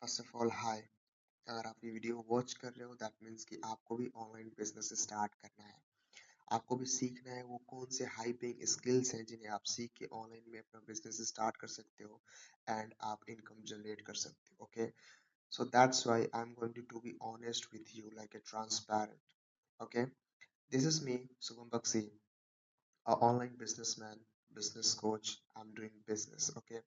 First of all हाय। अगर आप ये वीडियो वॉच कर रहे हो दैट मीन्स कि आपको भी ऑनलाइन बिजनेस स्टार्ट करना है। आपको भी सीखना है वो कौन से हाई पेइंग स्किल्स हैं जिन्हें आप सीख के ऑनलाइन में अपना बिजनेस स्टार्ट कर सकते हो एंड आप इनकम जनरेट कर सकते हो। Okay, so that's why I am going to be honest with you like a transparent. Okay, this is me Shubham Bakshi, a online businessman, business coach. I'm doing business. Okay,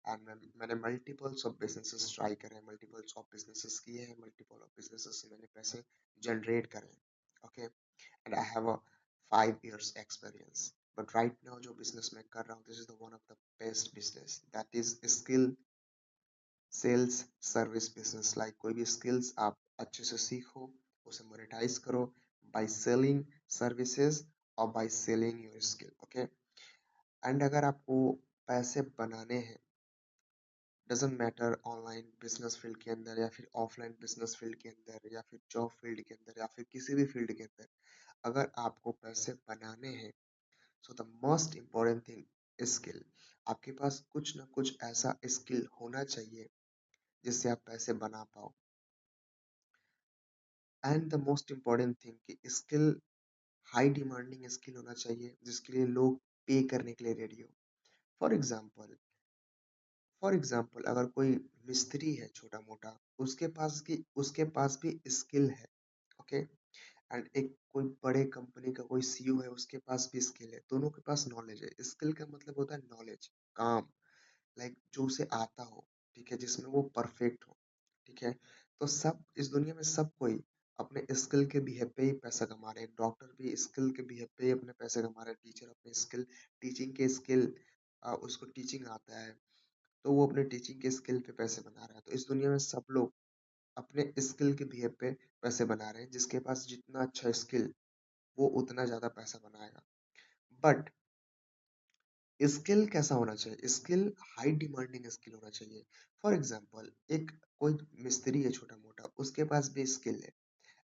and मैंने multiples of businesses try करे हैं, multiples of businesses किए हैं, multiple of businesses से मैंने पैसे generate करे हैं। Okay, and I have a 5 years experience. But right now जो बिजनेस मैं कर रहा हूँ, this is the one of the best business, that is skill sales service business. Like कोई भी स्किल्स आप अच्छे से सीखो, उसे मोनेटाइज करो बाय सेलिंग सर्विसेज और by selling your skill. Okay, and अगर आपको पैसे बनाने हैं, doesn't matter online business field के अंदर या फिर ऑफलाइन बिजनेस फील्ड के अंदर या फिर जॉब फील्ड के अंदर या फिर किसी भी फील्ड के अंदर, अगर आपको पैसे बनाने हैं so the most important thing skill. आपके पास कुछ ना कुछ ऐसा स्किल होना चाहिए जिससे आप पैसे बना पाओ। And the most important thing कि स्किल हाई डिमांडिंग स्किल होना चाहिए जिसके लिए लोग पे करने के लिए रेडी हो। फॉर एग्जाम्पल, अगर कोई मिस्त्री है छोटा मोटा, उसके पास भी स्किल है। ओके, एंड एक कोई बड़े कंपनी का कोई सीईओ है, उसके पास भी स्किल है। दोनों के पास नॉलेज है। स्किल का मतलब होता है नॉलेज, काम, लाइक जो उसे आता हो, ठीक है, जिसमें वो परफेक्ट हो। ठीक है, तो सब इस दुनिया में सब कोई अपने स्किल के बिहेव पे ही पैसा कमा रहे हैं। डॉक्टर भी स्किल के बिहेव पे ही अपने पैसे कमा रहे हैं। टीचर अपने स्किल, टीचिंग के स्किल, उसको टीचिंग आता है तो वो अपने टीचिंग के स्किल पे पैसे बना रहा है। तो इस दुनिया में सब लोग अपने स्किल के बिहेव पे पैसे बना रहे हैं। जिसके पास जितना अच्छा स्किल, वो उतना ज्यादा पैसा बनाएगा। बट स्किल कैसा होना चाहिए? स्किल हाई डिमांडिंग स्किल होना चाहिए। फॉर एग्जाम्पल, एक कोई मिस्त्री है छोटा मोटा, उसके पास भी स्किल है।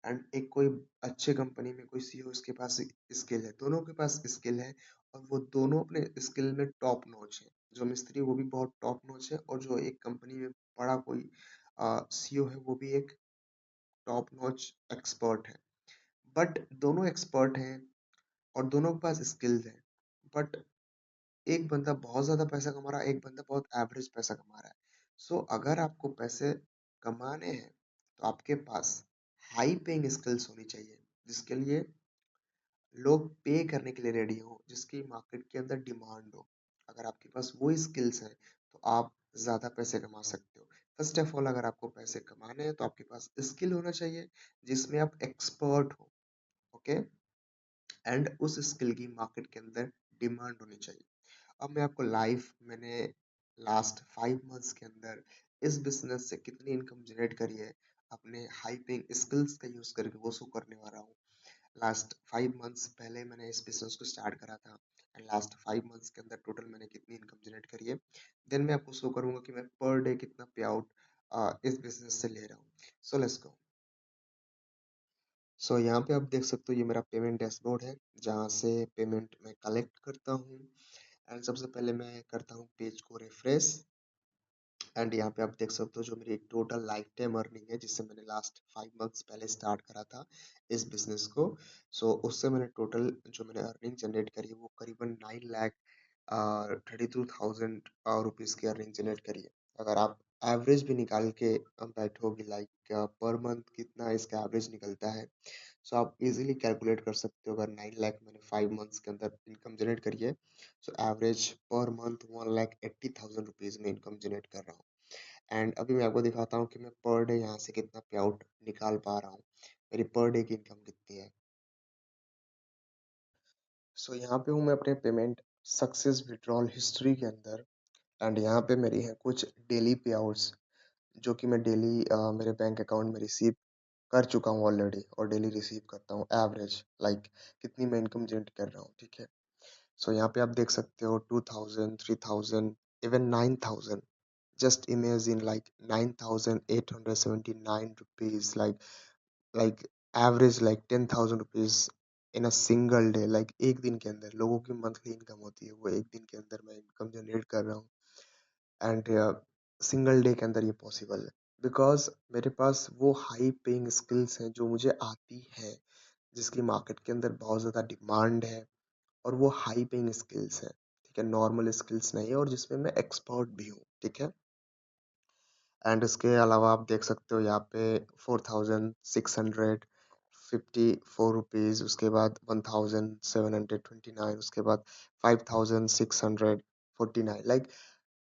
एंड एक कोई अच्छे कंपनी में कोई सीईओ, उसके पास स्किल है। दोनों के पास स्किल है और वो दोनों अपने स्किल में टॉप नॉच है। जो मिस्त्री वो भी बहुत टॉप नॉच है और जो एक कंपनी में बड़ा कोई सीईओ है वो भी एक टॉप नॉच एक्सपर्ट है। बट दोनों एक्सपर्ट हैं और दोनों के पास स्किल्स हैं। बट एक बंदा बहुत ज्यादा पैसा कमा रहा है, एक बंदा बहुत एवरेज पैसा कमा रहा है। सो अगर आपको पैसे कमाने हैं तो आपके पास हाई पेइंग स्किल्स होनी चाहिए जिसके लिए लोग पे करने के लिए रेडी हो, जिसकी मार्केट के अंदर डिमांड हो। अगर आपके पास वो स्किल्स हैं तो आप ज्यादा पैसे कमा सकते हो। फर्स्ट ऑफ ऑल, अगर आपको पैसे कमाने हैं तो आपके पास स्किल होना चाहिए जिसमें आप एक्सपर्ट हो। ओके, एंड उस स्किल की मार्केट के अंदर डिमांड होनी चाहिए। अब मैं आपको लाइव, मैंने लास्ट 5 मंथ्स के अंदर इस बिजनेस से कितनी इनकम जनरेट करी है, अपने हाई पेइंग स्किल्स का यूज करके वो शो करने वाला हूँ। लास्ट 5 मंथ्स पहले मैंने इस बिजनेस को स्टार्ट करा था एंड लास्ट 5 मंथ्स के अंदर टोटल मैंने कितनी इनकम जनरेट करी है। देन मैं आपको शो करूंगा कि मैं पर डे कितना पे आउट इस बिजनेस से ले रहा हूँ। So let's go. सो यहाँ पे आप देख सकते हो, ये मेरा पेमेंट डैशबोर्ड है जहाँ से पेमेंट मैं कलेक्ट करता हूँ। एंड सबसे पहले मैं करता हूँ पेज को रिफ्रेश। एंड यहाँ पे आप देख सकते हो जो मेरी टोटल लाइफ टाइम अर्निंग है, जिससे मैंने लास्ट 5 मंथ्स पहले स्टार्ट करा था इस बिजनेस को। सो उससे मैंने टोटल जो मैंने अर्निंग जनरेट करी है वो करीबन 9,32,000 रुपीज़ की अर्निंग जनरेट करी है। अगर आप एवरेज भी निकाल के बैठोगे लाइक पर मंथ कितना इसका एवरेज निकलता है, सो आप इजीली कैलकुलेट कर सकते हो। अगर 9 लाख मैंने 5 मंथ्स के अंदर इनकम जनरेट करी है, so average per month 1,80,000 rupees में इनकम जनरेट कर रहा हूँ। एंड अभी मैं आपको दिखाता हूँ कि मैं पर डे यहाँ से कितना पे आउट निकाल पा रहा हूँ, मेरी पर डे की इनकम कितनी है। सो यहाँ पे हूँ मैं अपने पेमेंट सक्सेस विड्रॉल हिस्ट्री के अंदर। एंड यहाँ पे मेरी है कुछ डेली पे आउट्स जो कि मैं डेली मेरे बैंक अकाउंट में रिसीव कर चुका हूँ ऑलरेडी और डेली रिसीव करता हूँ एवरेज, लाइक कितनी मैं इनकम जनरेट कर रहा हूँ। ठीक है, सो यहाँ पे आप देख सकते हो 2,000, 3,000, even 9,000। Just imagine like 9,879 rupees, like average like 10,000 rupees in a single day. Like एक दिन के अंदर लोगों की मंथली इनकम होती है, वो एक दिन के अंदर मैं इनकम जनरेट कर रहा हूँ। एंड सिंगल डे के अंदर ये पॉसिबल है। बिकॉज़ मेरे पास वो हाई पेइंग स्किल्स हैं जो मुझे आती है, जिसकी मार्केट के अंदर बहुत ज़्यादा डिमांड है और वो हाई पेइंग स्किल्स है, ठीक है? नॉर्मल स्किल्स नहीं है और जिसमें मैं एक्सपर्ट भी हूँ, ठीक है? एंड इसके अलावा आप देख सकते हो यहाँ पे 4654 रुपीज़, उसके बाद 1729, उसके बाद 5649, लाइक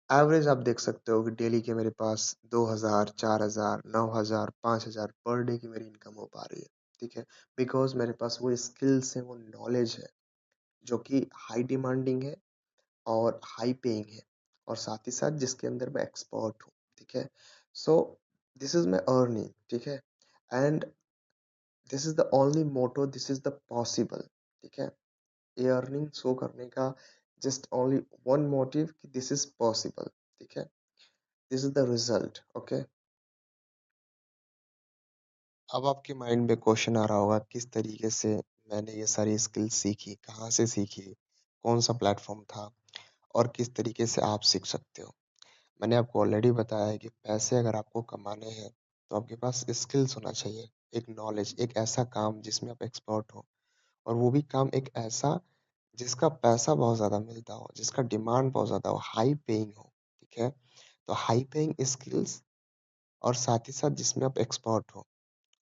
एवरेज आप देख सकते हो कि डेली के मेरे पास 2000, 4000, 9000, 5000 पर डे की मेरी इनकम हो पा रही है, ठीक है? बिकॉज़ मेरे पास वो स्किल्स है, वो नॉलेज है, जो कि हाई डिमांडिंग है और हाई पेइंग है और साथ ही साथ जिसके अंदर मैं एक्सपर्ट हूँ, ठीक है? So this is my earning, ठीक है? And this is the only motto, this is the possible, ठीक है? ये अर्निंग शो करने का जस्ट ओनली वन मोटिव कि दिस इज़ पॉसिबल, ठीक है? This is the result, okay? अब आपके माइंड में क्वेश्चन आ रहा होगा किस तरीके से मैंने ये सारी स्किल्स सीखी, कहाँ से सीखी, कौन सा प्लेटफॉर्म था और किस तरीके से आप सीख सकते हो। मैंने आपको ऑलरेडी बताया है कि पैसे अगर आपको कमाने हैं तो आपके पास स्किल्स होना चाहिए, एक नॉलेज, एक ऐसा काम जिसमें आप एक्सपर्ट हो और वो भी काम एक ऐसा जिसका पैसा बहुत ज़्यादा मिलता हो, जिसका डिमांड बहुत ज़्यादा हो, हाई पेइंग हो, ठीक है? तो हाई पेइंग स्किल्स और साथ ही साथ जिसमें आप एक्सपर्ट हो,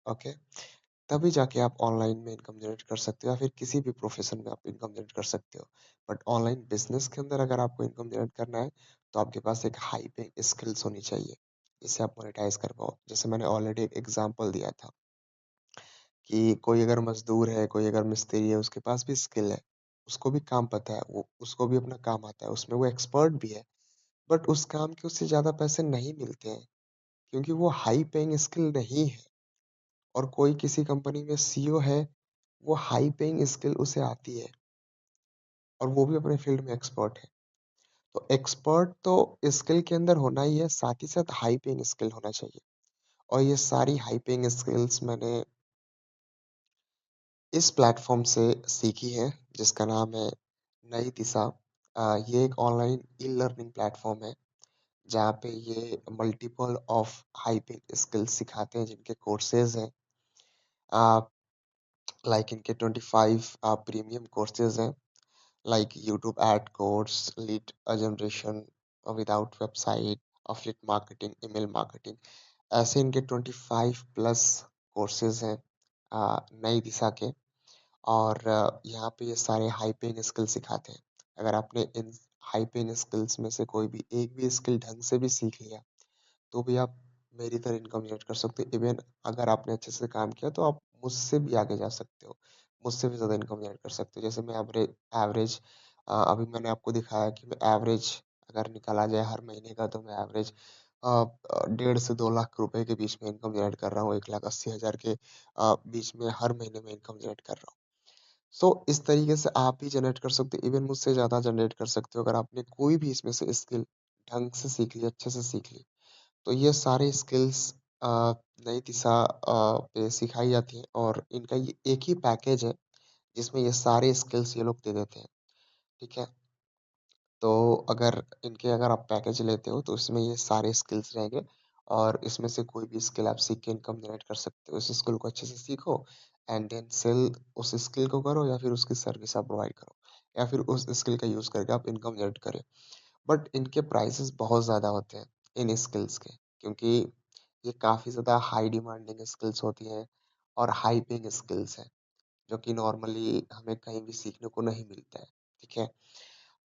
ओके? तभी जाके आप ऑनलाइन में इनकम जनरेट कर सकते हो या फिर किसी भी प्रोफेशन में आप इनकम जनरेट कर सकते हो। बट ऑनलाइन बिजनेस के अंदर अगर आपको इनकम जनरेट करना है तो आपके पास एक हाई पे स्किल्स होनी चाहिए जिससे आप मोनेटाइज कर पाओ। जैसे मैंने ऑलरेडी एक एग्जांपल दिया था कि कोई अगर मजदूर है, कोई अगर मिस्त्री है, उसके पास भी स्किल है, उसको भी काम पता है, वो उसको भी अपना काम आता है, उसमें वो एक्सपर्ट भी है, बट उस काम के उससे ज्यादा पैसे नहीं मिलते हैं क्योंकि वो हाई पेइंग स्किल नहीं है। और कोई किसी कंपनी में सीईओ है, वो हाई पेइंग स्किल उसे आती है और वो भी अपने फील्ड में एक्सपर्ट है। तो एक्सपर्ट तो स्किल के अंदर होना ही है, साथ ही साथ हाई पेइंग स्किल होना चाहिए। और ये सारी हाई पेइंग स्किल्स मैंने इस प्लेटफॉर्म से सीखी है जिसका नाम है नई दिशा। ये एक ऑनलाइन ई लर्निंग प्लेटफॉर्म है जहाँ पे ये multiple of high paying skills सिखाते हैं जिनके कोर्सेज हैं, लाइक इनके 25 प्रीमियम कोर्सेज हैं, like YouTube ad course, lead generation without website, affiliate marketing, email marketing, ऐसे इनके 25 प्लस कोर्सेज हैं नई दिशा के। और यहाँ पे ये सारे हाई पेइंग स्किल सिखाते हैं। अगर आपने इन हाई पेइंग स्किल्स में से कोई भी एक भी स्किल ढंग से भी सीख लिया तो भी आप मेरी तरह इनकम जनरेट कर सकते हो। इवन अगर आपने अच्छे से काम किया तो आप मुझसे भी आगे जा सकते हो, मुझसे भी ज़्यादा इनकम जनरेट कर सकते हो। जैसे मैं एवरेज अभी मैंने आपको दिखाया कि मैं एवरेज अगर निकाला जाए हर महीने का तो मैं एवरेज 1.5 से 2 लाख रुपए के बीच में इनकम जनरेट कर रहा हूँ, 1,80,000 के बीच में हर महीने में इनकम जनरेट कर रहा हूँ। सो इस तरीके से आप भी जनरेट कर सकते हो, इवन मुझसे ज़्यादा जनरेट कर सकते हो अगर आपने कोई भी इसमें से स्किल ढंग से सीख ली, अच्छे से सीख ली। तो ये सारे स्किल्स नई दिशा पे सिखाई जाती हैं और इनका ये एक ही पैकेज है जिसमें ये सारे स्किल्स ये लोग दे देते हैं, ठीक है? तो अगर आप पैकेज लेते हो तो इसमें ये सारे स्किल्स रहेंगे और इसमें से कोई भी स्किल आप सीख के इनकम जनरेट कर सकते हो। उस स्किल को अच्छे से सीखो एंड देन सेल उस स्किल को करो या फिर उसकी सर्विस आप प्रोवाइड करो या फिर उस स्किल का यूज़ करके आप इनकम जनरेट करें। बट इनके प्राइसेस बहुत ज़्यादा होते हैं इन स्किल्स के, क्योंकि ये काफ़ी ज़्यादा हाई डिमांडिंग स्किल्स होती हैं और हाई पेइंग स्किल्स हैं जो कि नॉर्मली हमें कहीं भी सीखने को नहीं मिलता है, ठीक है?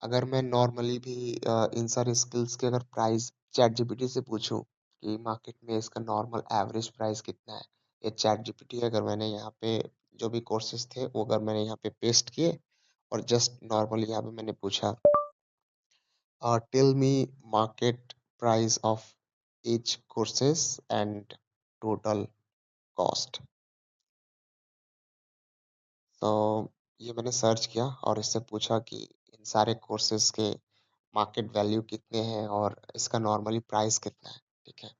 अगर मैं नॉर्मली भी इन सारे स्किल्स के अगर प्राइस चैट जीपीटी से पूछूं कि मार्केट में इसका नॉर्मल एवरेज प्राइस कितना है, ये चैट जीपीटी अगर मैंने यहाँ पे जो भी कोर्सेज थे वो अगर मैंने यहाँ पे पेस्ट किए और जस्ट नॉर्मली यहाँ पे मैंने पूछा tell me market price of each courses and total cost। तो ये मैंने सर्च किया और इससे पूछा कि इन सारे कोर्सेज के मार्केट वैल्यू कितने हैं और इसका नॉर्मली प्राइस कितना है, ठीक है?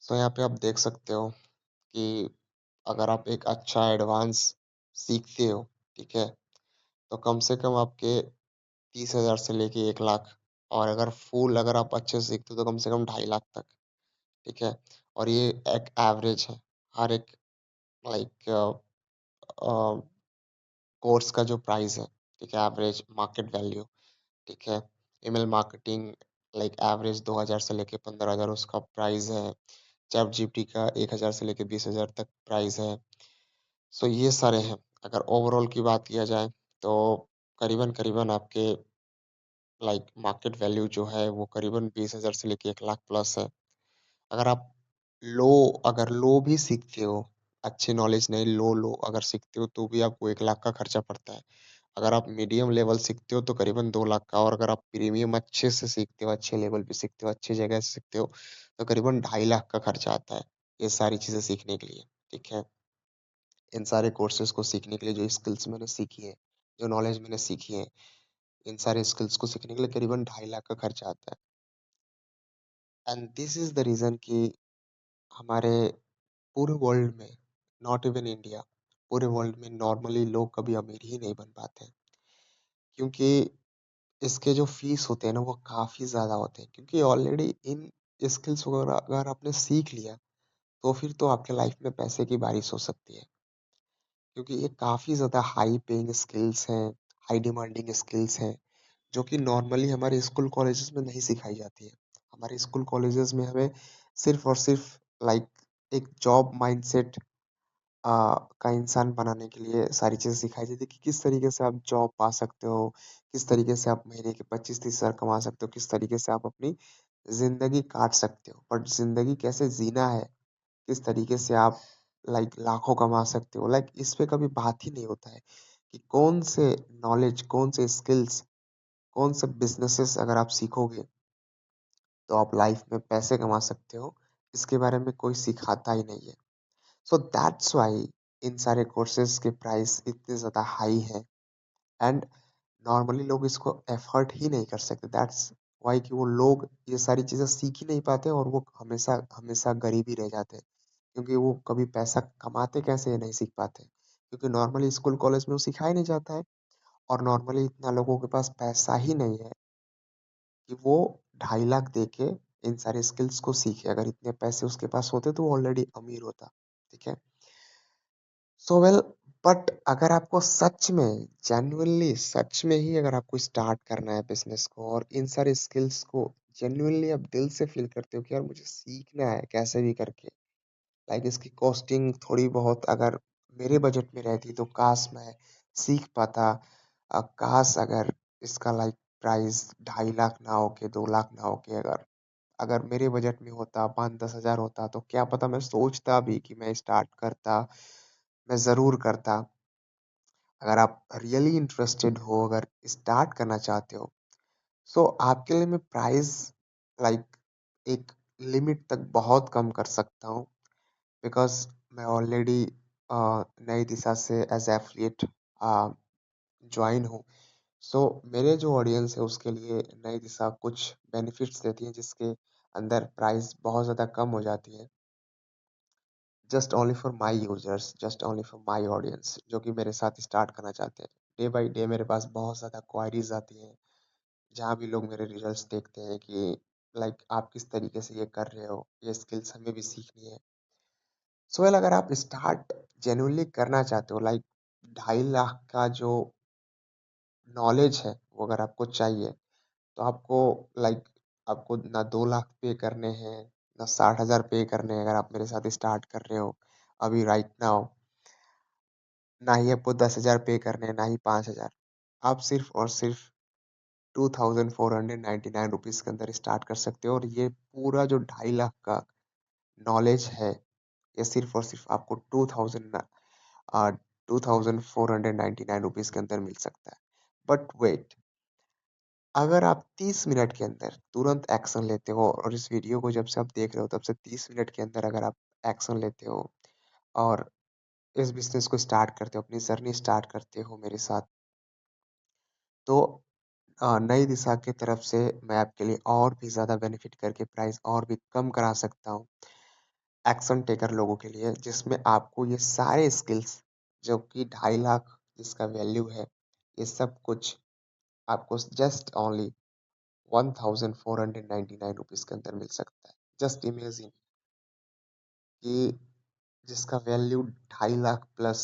सो यहाँ पे आप देख सकते हो कि अगर आप एक अच्छा एडवांस सीखते हो, ठीक है, तो कम से कम आपके 30,000 से लेके 1 लाख, और अगर फुल अगर आप अच्छे से सीखते हो तो कम से कम 2.5 लाख तक ठीक है? और ये एक एवरेज है, हर एक लाइक कोर्स का जो प्राइस है, ठीक है? एवरेज मार्केट वैल्यू, ठीक है? ईमेल मार्केटिंग लाइक एवरेज 2000 से लेके 15,000 उसका प्राइस है। चैटजीपीटी का 1000 से लेके 20,000 तक प्राइस है। सो ये सारे हैं। अगर ओवरऑल की बात किया जाए तो करीबन-करीबन आपके लाइक मार्केट वैल्यू जो है वो करीबन 20,000 से लेके 1 लाख प्लस है। अगर आप लो अगर लो भी सीखते हो, अच्छी नॉलेज नहीं लो अगर सीखते हो तो भी आपको 1 लाख का खर्चा पड़ता है। अगर आप मीडियम लेवल सीखते हो तो करीबन 2 लाख का और अगर आप प्रीमियम अच्छे से सीखते हो, अच्छे लेवल पे सीखते हो, अच्छी जगह से सीखते हो, तो करीबन 2.5 लाख का खर्चा आता है, ये सारी चीज़ें सीखने के लिए, ठीक है? इन सारे कोर्सेज़ को सीखने के लिए जो स्किल्स मैंने सीखी है, जो नॉलेज मैंने सीखी है, इन सारे स्किल्स को सीखने के लिए करीबन 2.5 लाख का खर्चा आता है। And this is the reason कि हमारे पूरे वर्ल्ड में, नॉट इवन इंडिया, पूरे वर्ल्ड में नॉर्मली लोग कभी अमीर ही नहीं बन पाते हैं। क्योंकि इसके जो फीस होते हैं ना वो काफ़ी ज़्यादा होते हैं क्योंकि ऑलरेडी इन स्किल्स वगैरह अगर आपने सीख लिया तो फिर तो आपके लाइफ में पैसे की बारिश हो सकती है क्योंकि ये काफ़ी ज़्यादा हाई पेइंग स्किल्स हैं, हाई डिमांडिंग स्किल्स हैं जो कि नॉर्मली हमारे स्कूल कॉलेजेस में नहीं सिखाई जाती है। हमारे स्कूल कॉलेजेस में हमें सिर्फ़ और सिर्फ़ लाइक एक जॉब माइंडसेट का इंसान बनाने के लिए सारी चीज़ें सिखाई जाती है कि किस तरीके से आप जॉब पा सकते हो, किस तरीके से आप महीने के 25-30 हज़ार कमा सकते हो, किस तरीके से आप अपनी ज़िंदगी काट सकते हो। बट ज़िंदगी कैसे जीना है, किस तरीके से आप लाइक लाखों कमा सकते हो, लाइक इस पे कभी बात ही नहीं होता है कि कौन से नॉलेज, कौन से स्किल्स, कौन से बिज़नेसेस अगर आप सीखोगे, तो आप लाइफ में पैसे कमा सकते हो, इसके बारे में कोई सिखाता ही नहीं है। सो दैट्स व्हाई इन सारे कोर्सेज़ के प्राइस इतने ज़्यादा हाई हैं एंड नॉर्मली लोग इसको अफ़ोर्ड ही नहीं कर सकते। दैट्स व्हाई कि वो लोग ये सारी चीज़ें सीख ही नहीं पाते और वो हमेशा हमेशा गरीब ही रह जाते हैं। क्योंकि वो कभी पैसा कमाते कैसे ये नहीं सीख पाते। क्योंकि नॉर्मली स्कूल कॉलेज में वो सिखाया नहीं जाता है और नॉर्मली इतना लोगों के पास पैसा ही नहीं है कि वो 2.5 लाख दे के इन सारे स्किल्स को सीखे। अगर इतने पैसे उसके पास होते तो वो ऑलरेडी अमीर होता। ठीक है? सो वेल बट अगर आपको सच में जेन्युइनली सच में ही अगर आपको स्टार्ट करना है बिज़नेस को और इन सारे स्किल्स को जेन्युइनली आप दिल से फ़ील करते हो कि यार मुझे सीखना है कैसे भी करके। लाइक इसकी कॉस्टिंग थोड़ी बहुत अगर मेरे बजट में रहती तो काश मैं सीख पाता। काश अगर इसका लाइक प्राइस 2.5 लाख ना होके 2 लाख ना होके अगर अगर मेरे बजट में होता 5-10 हज़ार होता तो क्या पता मैं सोचता भी कि मैं स्टार्ट करता, मैं ज़रूर करता। अगर आप रियली इंटरेस्टेड हो, अगर स्टार्ट करना चाहते हो, सो आपके लिए मैं प्राइस लाइक एक लिमिट तक बहुत कम कर सकता हूँ बिकॉज़ मैं ऑलरेडी नई दिशा से एज़ एफिलिएट जॉइन हूँ। सो मेरे जो ऑडियंस है उसके लिए नई दिशा कुछ बेनिफिट्स देती है जिसके अंदर प्राइस बहुत ज़्यादा कम हो जाती है। Just only for my users, just only for my audience जो कि मेरे साथ स्टार्ट करना चाहते हैं। डे बाय डे मेरे पास बहुत ज़्यादा क्वेरीज़ आती हैं, जहाँ भी लोग मेरे रिजल्ट्स देखते हैं कि लाइक आप किस तरीके से ये कर रहे हो, ये स्किल्स हमें भी सीखनी है। सो वेल अगर आप स्टार्ट जेन्युइनली करना चाहते हो लाइक 2.5 लाख का जो नॉलेज है, वो अगर आपको चाहिए, तो आपको लाइक आपको ना 2 लाख पे करने हैं, ना 60,000 पे करने हैं अगर आप मेरे साथ स्टार्ट कर रहे हो, अभी राइट नाउ। ना ही आपको 10,000 पे करने हैं, ना ही 5,000। आप सिर्फ़ और सिर्फ़ ₹2499 के अंदर स्टार्ट कर सकते हो और ये पूरा जो 2.5 लाख का नॉलेज है, ये सिर्फ़ और सिर्फ़ आपको 2499 के अंदर मिल सकता है। बट वेट, अगर आप 30 मिनट के अंदर तुरंत एक्शन लेते हो और इस वीडियो को जब से आप देख रहे हो, तब से 30 मिनट के अंदर अगर आप एक्शन लेते हो और इस बिज़नेस को स्टार्ट करते हो, अपनी जर्नी स्टार्ट करते हो मेरे साथ, तो नई दिशा की तरफ से मैं आपके लिए और भी ज़्यादा बेनिफिट करके प्राइस और भी कम करा सकता हूँ, एक्शन टेकर लोगों के लिए, जिसमें आपको ये सारे स्किल्स जो कि 2.5 लाख जिसका वैल्यू है, ये सब कुछ आपको जस्ट ओनली ₹1499 के अंदर मिल सकता है। जस्ट इमेजिन कि जिसका वैल्यू 2.5 लाख प्लस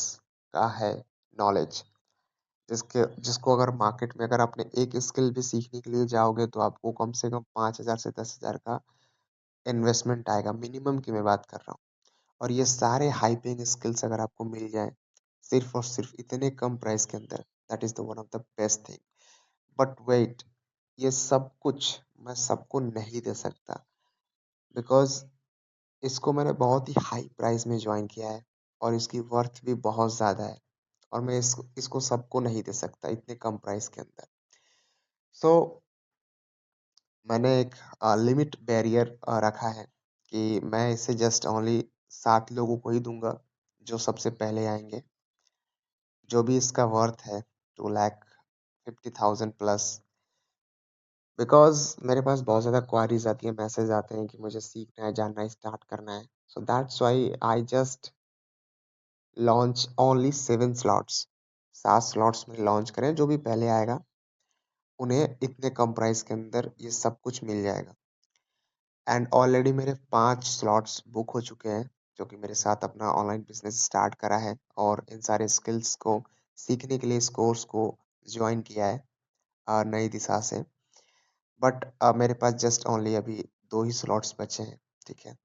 का है नॉलेज, जिसको अगर मार्केट में अगर आपने एक स्किल भी सीखने के लिए जाओगे तो आपको कम से कम 5,000 से 10,000 का इन्वेस्टमेंट आएगा, मिनिमम की मैं बात कर रहा हूँ। और ये सारे हाई पेइंग स्किल्स अगर आपको मिल जाएँ सिर्फ और सिर्फ इतने कम प्राइस के अंदर, that is the one of the best thing. But wait, ये सब कुछ मैं सबको नहीं दे सकता, बिकॉज इसको मैंने बहुत ही हाई प्राइस में ज्वाइन किया है और इसकी वर्थ भी बहुत ज़्यादा है, और मैं इसको सबको नहीं दे सकता इतने कम प्राइस के अंदर। सो मैंने एक लिमिट बैरियर रखा है कि मैं इसे जस्ट ओनली 7 लोगों को ही दूंगा जो सबसे पहले आएंगे, जो भी इसका वर्थ है 2,50,000 प्लस। बिकॉज मेरे पास बहुत ज़्यादा क्वारीज आती है, मैसेज आते हैं कि मुझे सीखना है, जानना है, स्टार्ट करना है। So that's why I just launch only 7 slots. 7 slots में लॉन्च करें, जो भी पहले आएगा उन्हें इतने कम प्राइस के अंदर ये सब कुछ मिल जाएगा। एंड ऑलरेडी मेरे 5 स्लॉट्स बुक हो चुके हैं, जो कि मेरे साथ अपना ऑनलाइन बिजनेस स्टार्ट करा है और इन सारे स्किल्स को सीखने के लिए इस कोर्स को ज्वाइन किया है नई दिशा से। बट मेरे पास जस्ट ओनली अभी 2 ही स्लॉट्स बचे हैं, ठीक है।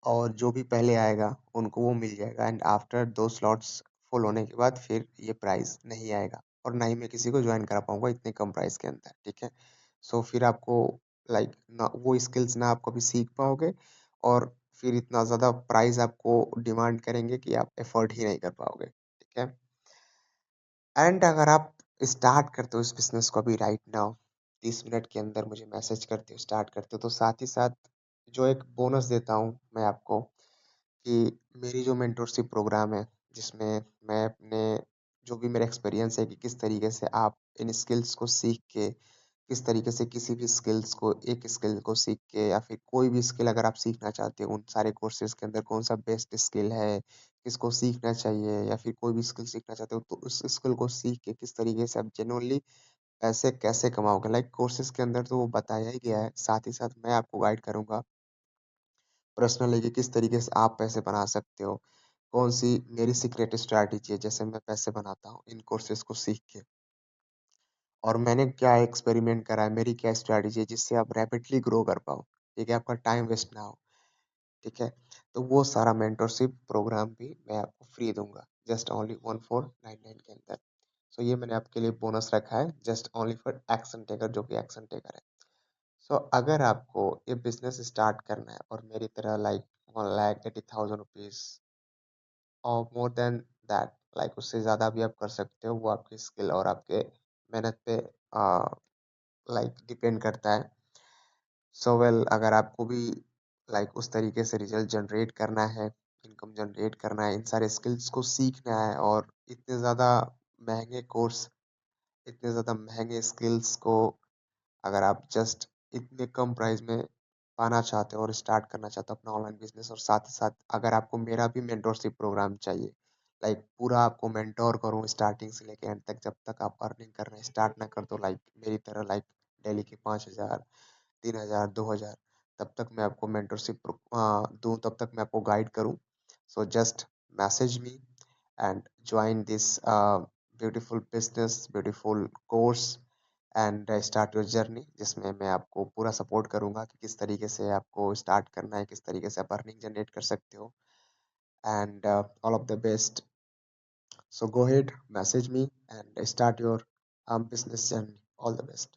और जो भी पहले आएगा उनको वो मिल जाएगा, एंड आफ्टर 2 स्लॉट्स फुल होने के बाद फिर ये प्राइस नहीं आएगा और ना ही मैं किसी को ज्वाइन करा पाऊंगा इतने कम प्राइस के अंदर, ठीक है। सो फिर आपको लाइक ना वो स्किल्स ना आप कभी सीख पाओगे, और फिर इतना ज़्यादा प्राइस आपको डिमांड करेंगे कि आप एफोर्ड ही नहीं कर पाओगे, ठीक है। एंड अगर आप स्टार्ट करते हो इस बिज़नेस को अभी राइट नाउ 30 मिनट के अंदर मुझे मैसेज करते हो, स्टार्ट करते हो, तो साथ ही साथ जो एक बोनस देता हूँ मैं आपको कि मेरी जो मेंटरशिप प्रोग्राम है, जिसमें मैं अपने जो भी मेरा एक्सपीरियंस है कि किस तरीके से आप इन स्किल्स को सीख के, किस तरीके से किसी भी स्किल्स को एक स्किल को सीख के या फिर कोई भी स्किल अगर आप सीखना चाहते हो, उन सारे कोर्सेज के अंदर कौन सा बेस्ट स्किल है, किसको सीखना चाहिए, या फिर कोई भी स्किल सीखना चाहते हो तो उस स्किल को सीख के किस तरीके से आप जेन्युइनली पैसे कैसे कमाओगे। लाइक कोर्सेज के अंदर तो वो बताया ही गया है, साथ ही साथ मैं आपको गाइड करूंगा पर्सनली कि किस तरीके से आप पैसे बना सकते हो, कौन सी मेरी सीक्रेट स्ट्रैटेजी है जैसे मैं पैसे बनाता हूँ इन कोर्सेज को सीख के, और मैंने क्या एक्सपेरिमेंट करा है, मेरी क्या स्ट्रैटेजी है जिससे आप रैपिडली ग्रो कर पाओ, ठीक है, आपका टाइम वेस्ट ना हो, ठीक है। तो वो सारा मेंटरशिप प्रोग्राम भी मैं आपको फ्री दूंगा जस्ट ओनली 1499 के अंदर। सो ये मैंने आपके लिए बोनस रखा है just only for action taker, जो कि एक्शन टेकर है। सो अगर आपको ये बिजनेस स्टार्ट करना है और मेरी तरह लाइक 1,80,000 रुपीज और मोर देन दैट, लाइक उससे ज़्यादा भी आप कर सकते हो, वो आपकी स्किल और आपके मेहनत पे लाइक डिपेंड करता है। सो वेल, अगर आपको भी लाइक उस तरीके से रिजल्ट जनरेट करना है, इनकम जनरेट करना है, इन सारे स्किल्स को सीखना है, और इतने ज़्यादा महंगे कोर्स, इतने ज़्यादा महंगे स्किल्स को अगर आप जस्ट इतने कम प्राइस में पाना चाहते हो और स्टार्ट करना चाहते हो अपना ऑनलाइन बिजनेस, और साथ ही साथ अगर आपको मेरा भी मेंटोरशिप प्रोग्राम चाहिए, लाइक पूरा आपको मेंटोर करूँ स्टार्टिंग से लेके एंड तक, जब तक आप अर्निंग करना स्टार्ट ना कर दो, लाइक मेरी तरह, लाइक डेली के 5,000, 3,000, 2,000, तब तक मैं आपको मेंटरशिप दूँ, तब तक मैं आपको गाइड करूँ। So just message me and join this beautiful business, beautiful course, and start your journey, जिसमें मैं आपको पूरा सपोर्ट करूंगा कि किस तरीके से आपको स्टार्ट करना है, किस तरीके से आप अर्निंग जनरेट कर सकते हो, and all of the best. So go head, message me and start your business journey. All the best.